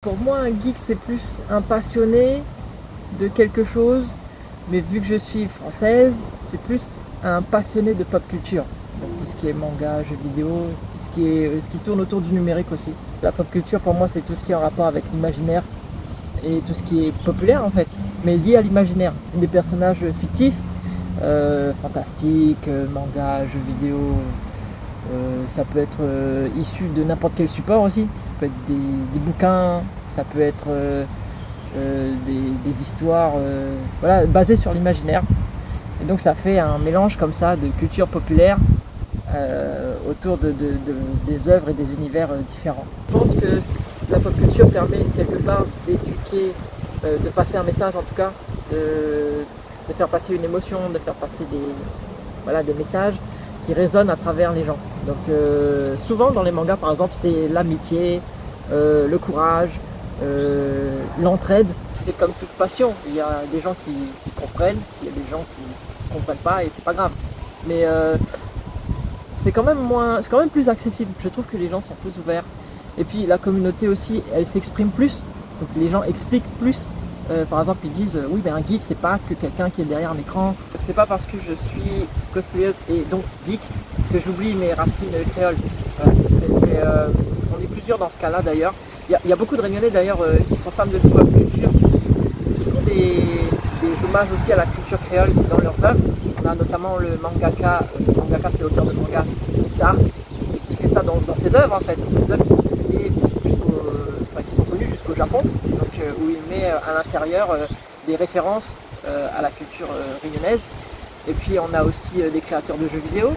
Pour moi, un geek, c'est plus un passionné de quelque chose, mais vu que je suis française, c'est plus un passionné de pop culture. Donc, tout ce qui est manga, jeux vidéo, ce qui tourne autour du numérique aussi. La pop culture, pour moi, c'est tout ce qui est en rapport avec l'imaginaire et tout ce qui est populaire en fait, mais lié à l'imaginaire. Des personnages fictifs, fantastiques, manga, jeux vidéo. Ça peut être issu de n'importe quel support aussi. Ça peut être des bouquins, ça peut être des histoires voilà, basées sur l'imaginaire. Et donc ça fait un mélange comme ça de culture populaire autour des œuvres et des univers différents. Je pense que la pop culture permet quelque part d'éduquer, de passer un message en tout cas, de faire passer une émotion, de faire passer des messages qui résonnent à travers les gens. Donc souvent dans les mangas par exemple c'est l'amitié, le courage, l'entraide. C'est comme toute passion, il y a des gens qui comprennent, il y a des gens qui ne comprennent pas et c'est pas grave. Mais c'est quand même plus accessible, je trouve que les gens sont plus ouverts. Et puis la communauté aussi, elle s'exprime plus, donc les gens expliquent plus. Par exemple, ils disent oui, ben un geek, c'est pas que quelqu'un qui est derrière un écran. C'est pas parce que je suis cosplayeuse et donc geek que j'oublie mes racines créoles. Voilà. On est plusieurs dans ce cas-là d'ailleurs. Il y a beaucoup de Réunionnais d'ailleurs qui sont fans de pop culture, qui font des hommages aussi à la culture créole dans leurs œuvres. On a notamment le mangaka c'est l'auteur de manga Star, qui fait ça dans ses œuvres en fait. Ses œuvres qui sont publiées qui sont connues jusqu'au Japon, donc, où il met à l'intérieur des références à la culture réunionnaise. Et puis on a aussi des créateurs de jeux vidéo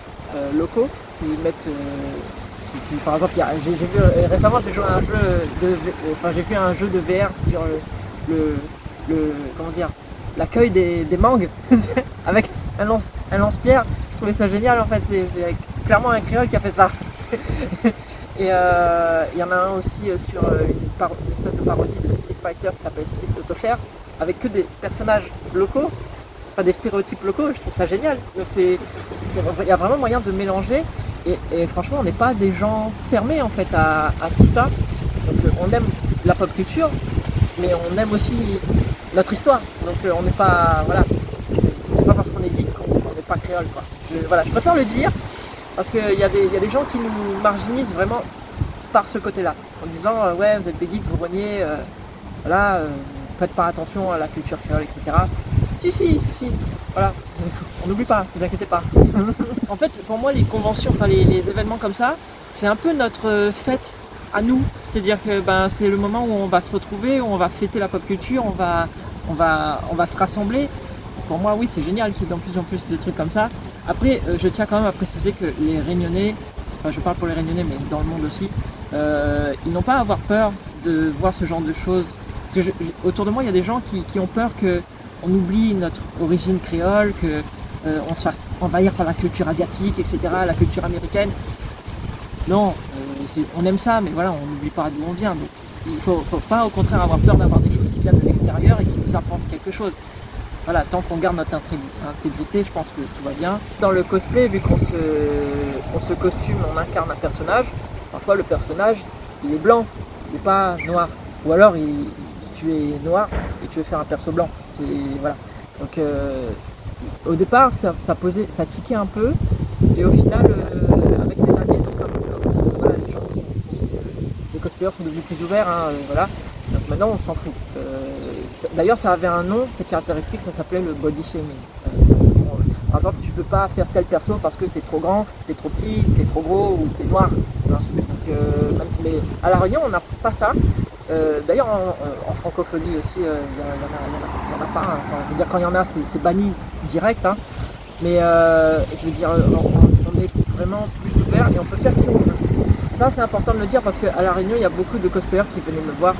locaux qui mettent par exemple, j'ai vu récemment j'ai joué à un jeu j'ai vu un jeu de VR sur comment dire, l'accueil des mangues avec un lance-pierre. Je trouvais ça génial en fait, c'est clairement un créole qui a fait ça. Et il y en a un aussi sur une espèce de parodie de Street Fighter qui s'appelle Street Autofer, avec que des personnages locaux, pas des stéréotypes locaux. Je trouve ça génial. Donc il y a vraiment moyen de mélanger et franchement on n'est pas des gens fermés en fait à tout ça. Donc on aime la pop culture, mais on aime aussi notre histoire. Donc on n'est pas, voilà, c'est pas parce qu'on est geek qu'on n'est pas créole quoi. Je préfère le dire. Parce qu'il y a des gens qui nous marginalisent vraiment par ce côté-là, en disant ouais vous êtes des geeks, vous reniez, faites pas attention à la culture créole, etc. Si, voilà, on n'oublie pas, ne vous inquiétez pas. En fait, pour moi, les conventions, enfin les événements comme ça, c'est un peu notre fête à nous. C'est-à-dire que c'est le moment où on va se retrouver, où on va fêter la pop culture, on va se rassembler. Pour moi, oui, c'est génial qu'il y ait de plus en plus de trucs comme ça. Après, je tiens quand même à préciser que les Réunionnais, enfin je parle pour les Réunionnais, mais dans le monde aussi, ils n'ont pas à avoir peur de voir ce genre de choses. Parce que autour de moi, il y a des gens qui ont peur qu'on oublie notre origine créole, qu'on se fasse envahir par la culture asiatique, etc., la culture américaine. Non, on aime ça, mais voilà, on n'oublie pas d'où on vient. Donc, il ne faut pas au contraire avoir peur d'avoir des choses qui viennent de l'extérieur et qui nous apprennent quelque chose. Voilà, tant qu'on garde notre intégrité, je pense que tout va bien. Dans le cosplay, vu qu'on se costume, on incarne un personnage, parfois le personnage, il est blanc, il n'est pas noir. Ou alors, tu es noir et tu veux faire un perso blanc. Voilà. Donc, au départ, ça tiquait un peu. Et au final, avec les années, voilà, les cosplayers sont devenus plus ouverts. Voilà. Donc maintenant, on s'en fout. D'ailleurs, ça avait un nom, cette caractéristique, ça s'appelait le body shaming. Par exemple, tu peux pas faire tel perso parce que tu es trop grand, tu es trop petit, tu es trop gros ou tu es noir. Tu vois. Donc, mais à La Réunion, on n'a pas ça. D'ailleurs, en francophonie aussi, il y en a pas. Enfin, je veux dire, quand il y en a, c'est banni direct. Hein. Mais je veux dire, on est vraiment plus ouvert et on peut faire qui on veut. Ça, c'est important de le dire parce qu'à La Réunion, il y a beaucoup de cosplayers qui venaient me voir.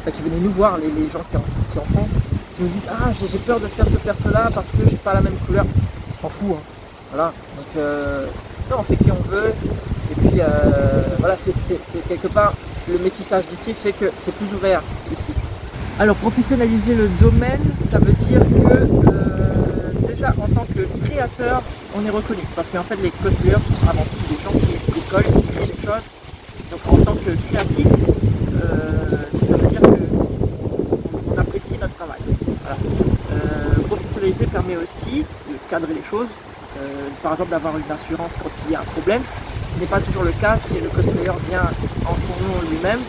Qui venaient nous voir, les gens qui en font, qui nous disent ah j'ai peur de faire ce perso là parce que j'ai pas la même couleur. On s'en fout, hein. Voilà. Donc non, on fait qui on veut. Et puis voilà, c'est quelque part le métissage d'ici fait que c'est plus ouvert ici. Alors professionnaliser le domaine, ça veut dire que déjà en tant que créateur, on est reconnu. Parce qu'en fait les cosplayers sont avant tout des gens qui décollent, qui créent des choses. Donc en tant que créatif, ça veut dire Voilà. Professionnaliser permet aussi de cadrer les choses, par exemple d'avoir une assurance quand il y a un problème, ce qui n'est pas toujours le cas si le cosplayer vient en son nom lui-même,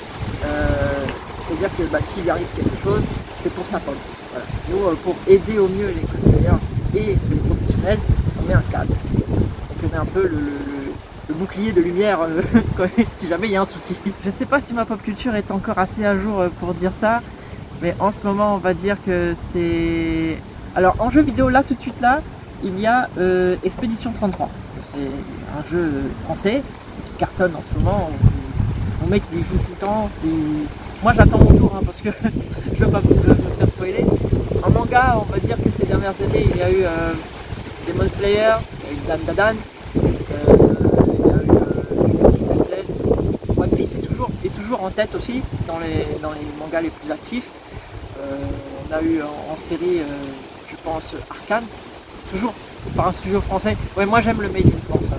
c'est-à-dire que s'il lui arrive quelque chose, c'est pour sa pomme. Voilà. Nous, pour aider au mieux les cosplayers et les professionnels, on met un cadre. Donc on met un peu le bouclier de lumière si jamais il y a un souci. Je sais pas si ma pop culture est encore assez à jour pour dire ça, mais en ce moment on va dire que c'est... Alors en jeu vidéo là tout de suite là, il y a Expédition 33. C'est un jeu français qui cartonne en ce moment. Mon mec il y joue tout le temps. Moi j'attends mon tour parce que je veux pas me faire spoiler. En manga on va dire que ces dernières années il y a eu Demon Slayer, il y a eu Dan Dadan, il y a eu One Piece est toujours en tête aussi dans les mangas les plus actifs. On a eu en série je pense Arcane, toujours par un studio français. Ouais, moi j'aime le Made in France.